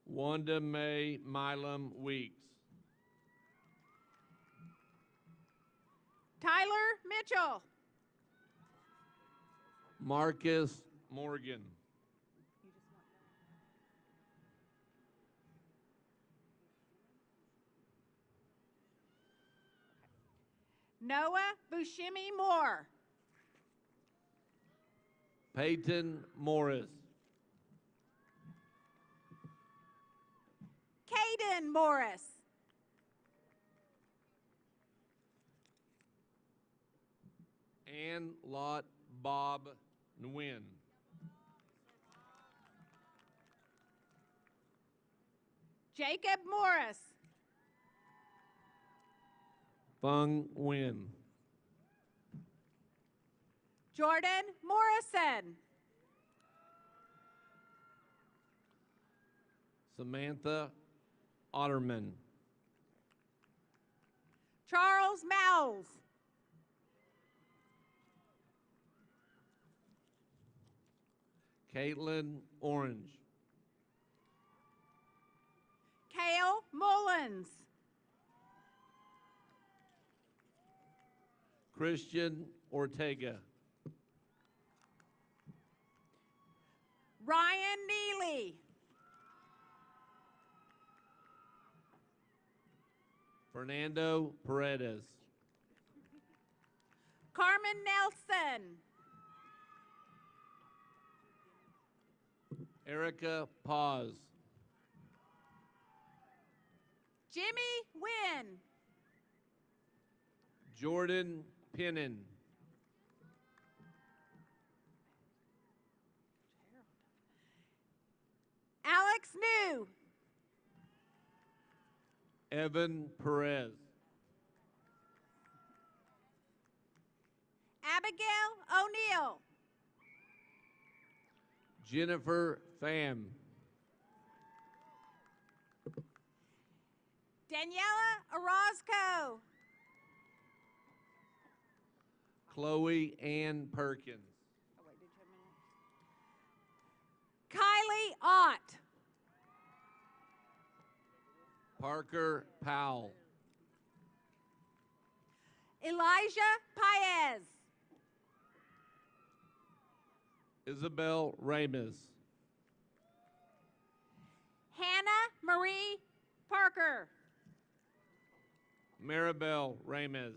Speaker 9: Wanda Mae Milam Weeks.
Speaker 8: Tyler Mitchell.
Speaker 9: Marcus Morgan.
Speaker 8: Noah Bushimi Moore.
Speaker 9: Peyton Morris.
Speaker 8: Caden Morris.
Speaker 9: Ann Lott Bob Nguyen.
Speaker 8: Jacob Morris.
Speaker 9: Fung Nguyen.
Speaker 8: Jordan Morrison.
Speaker 9: Samantha Otterman.
Speaker 8: Charles Mowles.
Speaker 9: Caitlin Orange.
Speaker 8: Kale Mullins.
Speaker 9: Christian Ortega.
Speaker 8: Ryan Neely.
Speaker 9: Fernando Paredes.
Speaker 8: Carmen Nelson.
Speaker 9: Erica Paz.
Speaker 8: Jimmy Wynn.
Speaker 9: Jordan Pinnon.
Speaker 8: Alex New.
Speaker 9: Evan Perez.
Speaker 8: Abigail O'Neill.
Speaker 9: Jennifer Pham.
Speaker 8: Daniela Orozco.
Speaker 9: Chloe Ann Perkins.
Speaker 8: Kylie Ott.
Speaker 9: Parker Powell.
Speaker 8: Elijah Paez.
Speaker 9: Isabel Ramis.
Speaker 8: Hannah Marie Parker.
Speaker 9: Maribel Ramis.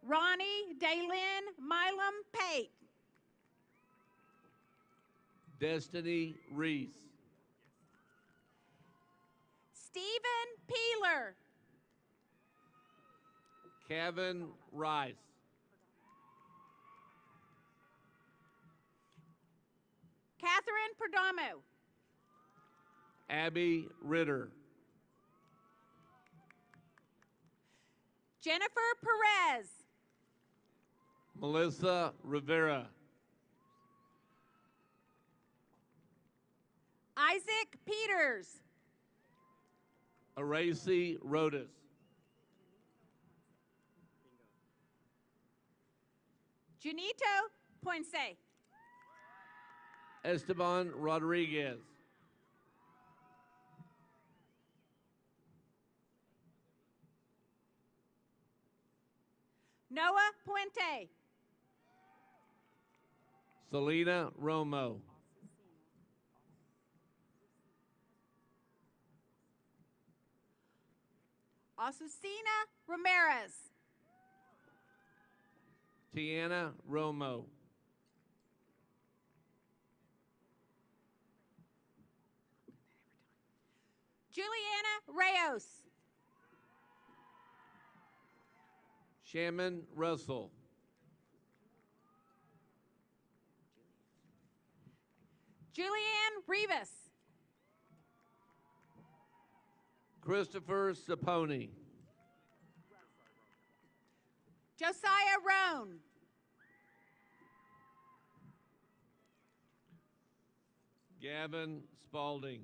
Speaker 8: Ronnie Daylin Milam Pate.
Speaker 9: Destiny Reese.
Speaker 8: Stephen Peeler.
Speaker 9: Kevin Rice.
Speaker 8: Catherine Perdomo.
Speaker 9: Abby Ritter.
Speaker 8: Jennifer Perez.
Speaker 9: Melissa Rivera.
Speaker 8: Isaac Peters.
Speaker 9: Aracy Rodas.
Speaker 8: Junito Ponce.
Speaker 9: Esteban Rodriguez.
Speaker 8: Noah Puente.
Speaker 9: Selena Romo.
Speaker 8: Azucena Ramirez.
Speaker 9: Tiana Romo.
Speaker 8: Juliana Reyes.
Speaker 9: Shaman Russell.
Speaker 8: Julianne Rivas.
Speaker 9: Christopher Saponi.
Speaker 8: Josiah Roan.
Speaker 9: Gavin Spalding.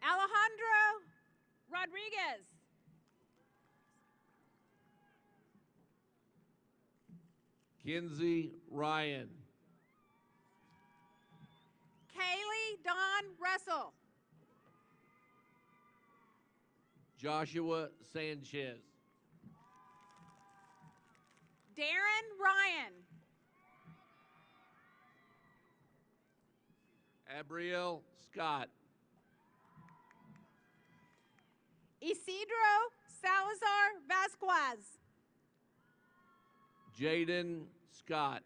Speaker 8: Alejandro Rodriguez.
Speaker 9: Kinsey Ryan.
Speaker 8: Kaylee Dawn Russell.
Speaker 9: Joshua Sanchez.
Speaker 8: Darren Ryan.
Speaker 9: Abriel Scott.
Speaker 8: Isidro Salazar Vasquez.
Speaker 9: Jaden Scott.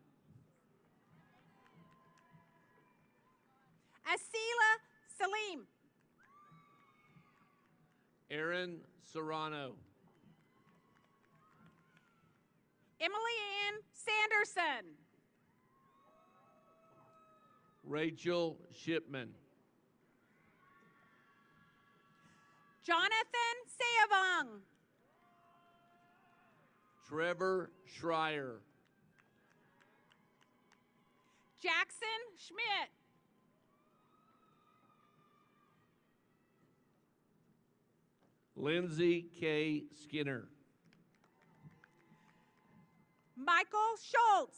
Speaker 8: Asila Salim.
Speaker 9: Aaron Serrano.
Speaker 8: Emily Ann Sanderson.
Speaker 9: Rachel Shipman.
Speaker 8: Jonathan Sayavong.
Speaker 9: Trevor Schreier.
Speaker 8: Jackson Schmidt.
Speaker 9: Lindsay K. Skinner.
Speaker 8: Michael Schultz.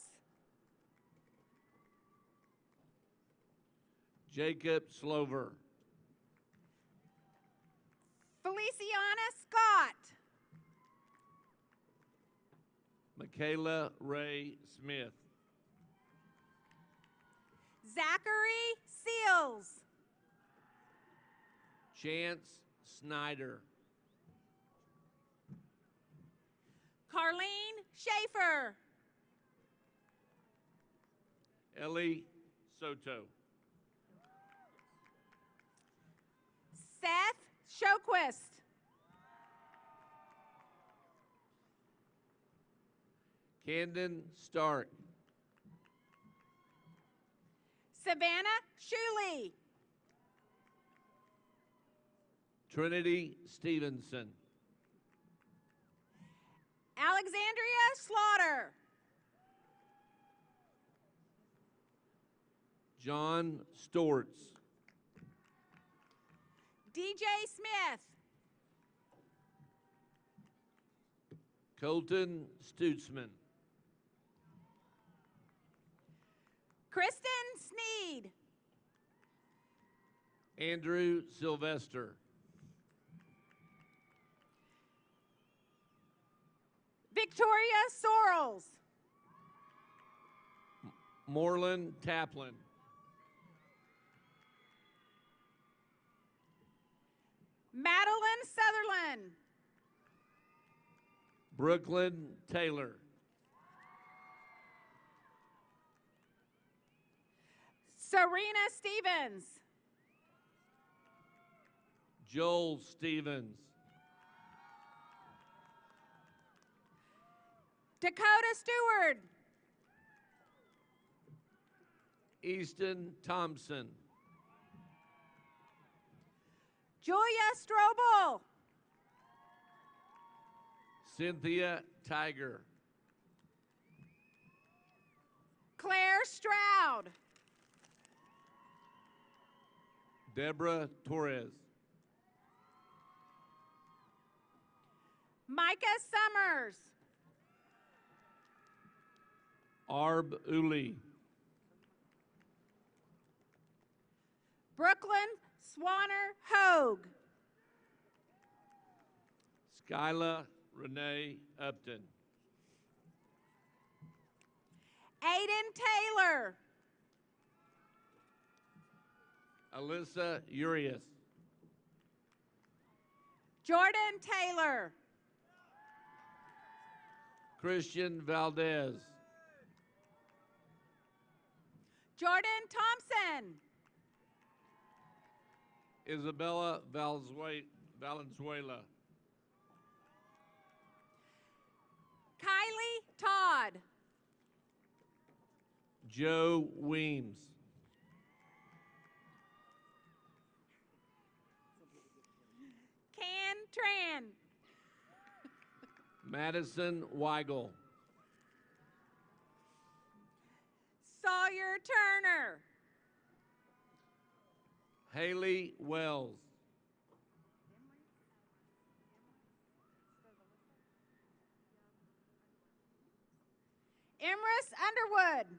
Speaker 9: Jacob Slover.
Speaker 8: Feliciana Scott.
Speaker 9: Michaela Ray Smith.
Speaker 8: Zachary Seals.
Speaker 9: Chance Snyder.
Speaker 8: Carlene Schaefer.
Speaker 9: Ellie Soto.
Speaker 8: Seth Shoquist.
Speaker 9: Camden Stark.
Speaker 8: Savannah Shuley.
Speaker 9: Trinity Stevenson.
Speaker 8: Alexandria Slaughter.
Speaker 9: John Storts.
Speaker 8: DJ Smith.
Speaker 9: Colton Stutzman.
Speaker 8: Kristen Sneed.
Speaker 9: Andrew Sylvester.
Speaker 8: Victoria Sorrells.
Speaker 9: Moreland Taplin.
Speaker 8: Madeline Sutherland.
Speaker 9: Brooklyn Taylor.
Speaker 8: Serena Stevens.
Speaker 9: Joel Stevens.
Speaker 8: Dakota Stewart.
Speaker 9: Easton Thompson.
Speaker 8: Julia Strobel.
Speaker 9: Cynthia Tiger.
Speaker 8: Claire Stroud.
Speaker 9: Deborah Torres.
Speaker 8: Micah Summers.
Speaker 9: Arb Uli.
Speaker 8: Brooklyn Swanner Hogue.
Speaker 9: Skyla Renee Upton.
Speaker 8: Aiden Taylor.
Speaker 9: Alyssa Urias.
Speaker 8: Jordan Taylor.
Speaker 9: Christian Valdez.
Speaker 8: Jordan Thompson.
Speaker 9: Isabella Valenzuela.
Speaker 8: Kylie Todd.
Speaker 9: Joe Weems.
Speaker 8: Can Tran.
Speaker 9: Madison Weigel.
Speaker 8: Sawyer Turner.
Speaker 9: Haley Wells.
Speaker 8: Emrys Underwood.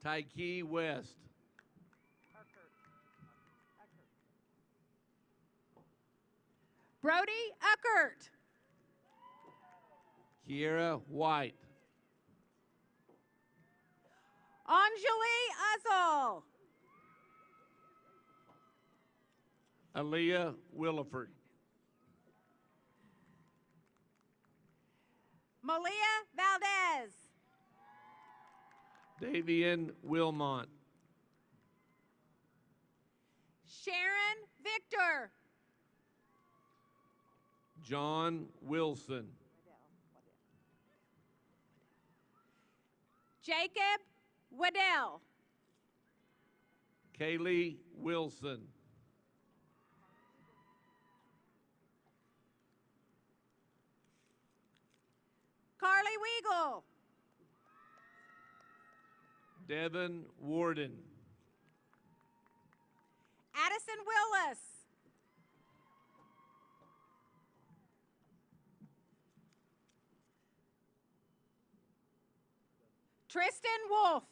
Speaker 9: Tyke West.
Speaker 8: Brody Uckert.
Speaker 9: Kiera White.
Speaker 8: Anjali Uzzle.
Speaker 9: Aaliyah Williford.
Speaker 8: Malia Valdez.
Speaker 9: Davian Wilmont.
Speaker 8: Sharon Victor.
Speaker 9: John Wilson.
Speaker 8: Jacob Waddell.
Speaker 9: Kaylee Wilson.
Speaker 8: Carly Weagle.
Speaker 9: Devin Warden.
Speaker 8: Addison Willis. Tristan Wolf.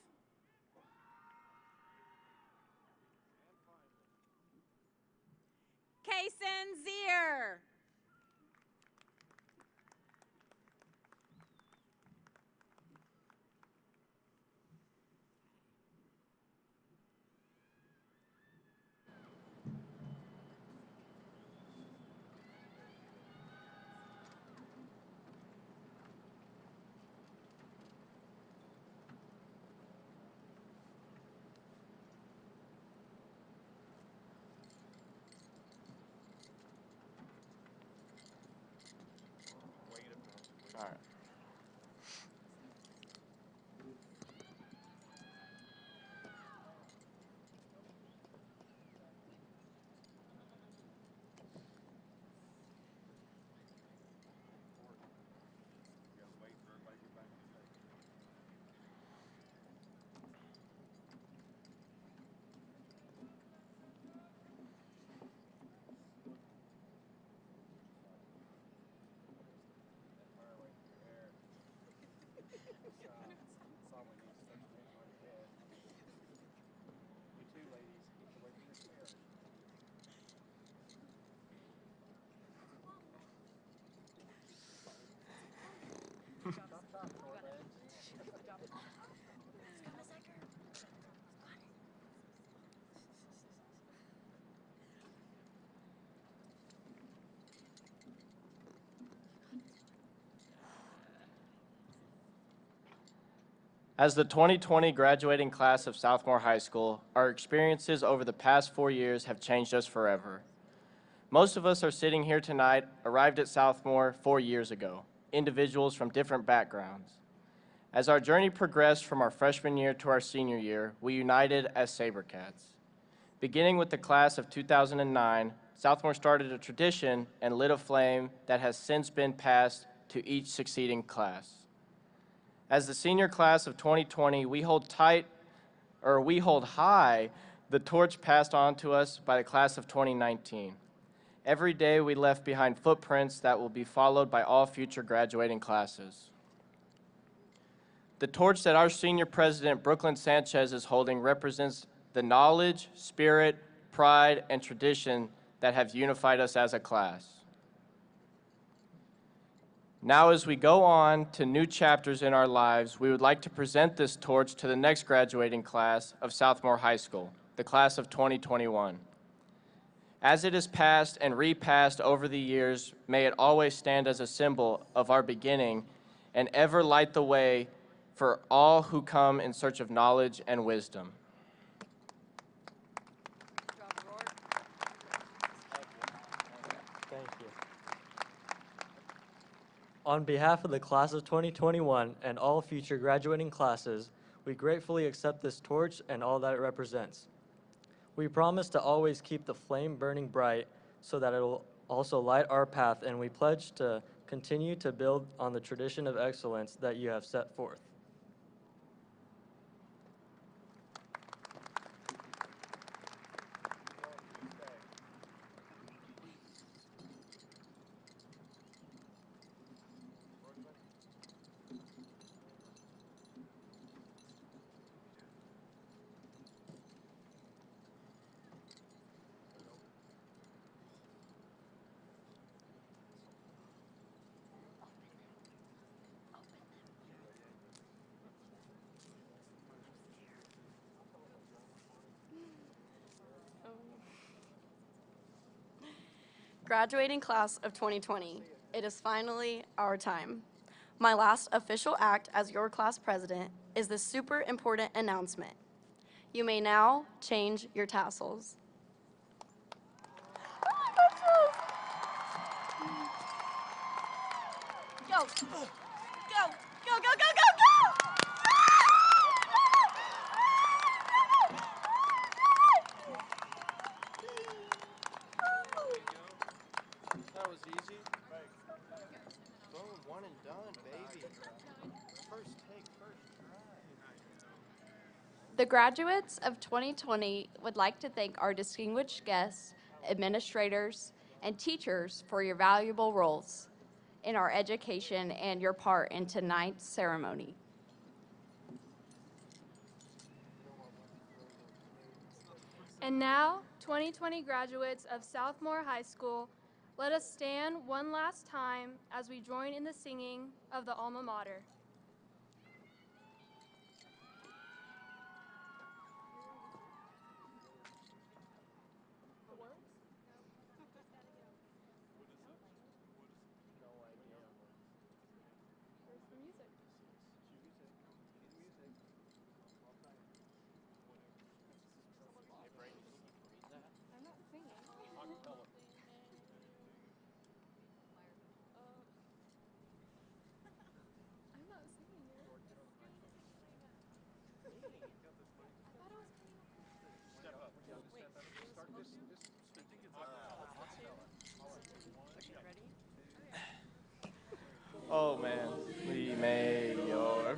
Speaker 8: Kaysen Zier.
Speaker 6: All right.
Speaker 10: As the 2020 graduating class of Southmoore High School, our experiences over the past 4 years have changed us forever. Most of us are sitting here tonight, arrived at Southmoore 4 years ago, individuals from different backgrounds. As our journey progressed from our freshman year to our senior year, we united as SaberCats. Beginning with the class of 2009, Southmoore started a tradition and lit a flame that has since been passed to each succeeding class. As the senior class of 2020, we hold high the torch passed on to us by the class of 2019. Every day we left behind footprints that will be followed by all future graduating classes. The torch that our senior president, Brooklyn Sanchez, is holding represents the knowledge, spirit, pride, and tradition that have unified us as a class. Now, as we go on to new chapters in our lives, we would like to present this torch to the next graduating class of Southmoore High School, the class of 2021. As it is passed and repassed over the years, may it always stand as a symbol of our beginning and ever light the way for all who come in search of knowledge and wisdom.
Speaker 11: Thank you. On behalf of the class of 2021 and all future graduating classes, we gratefully accept this torch and all that it represents. We promise to always keep the flame burning bright so that it will also light our path, and we pledge to continue to build on the tradition of excellence that you have set forth.
Speaker 4: Graduating class of 2020, it is finally our time. My last official act as your class president is this super important announcement. You may now change your tassels. Go, go, go, go, go, go, go!
Speaker 10: That was easy. Boom, one and done, baby. First take, first try.
Speaker 12: The graduates of 2020 would like to thank our distinguished guests, administrators, and teachers for your valuable roles in our education and your part in tonight's ceremony.
Speaker 13: And now, 2020 graduates of Southmoore High School, let us stand one last time as we join in the singing of the Alma Mater.
Speaker 10: Oh man, we made your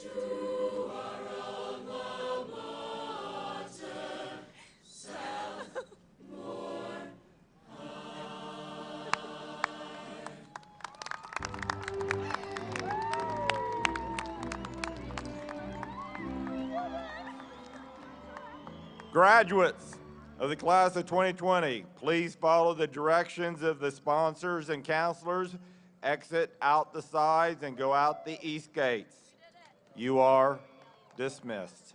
Speaker 14: To our alma
Speaker 3: Graduates of the class of 2020, please follow the directions of the sponsors and counselors. Exit out the sides and go out the east gates. You are dismissed.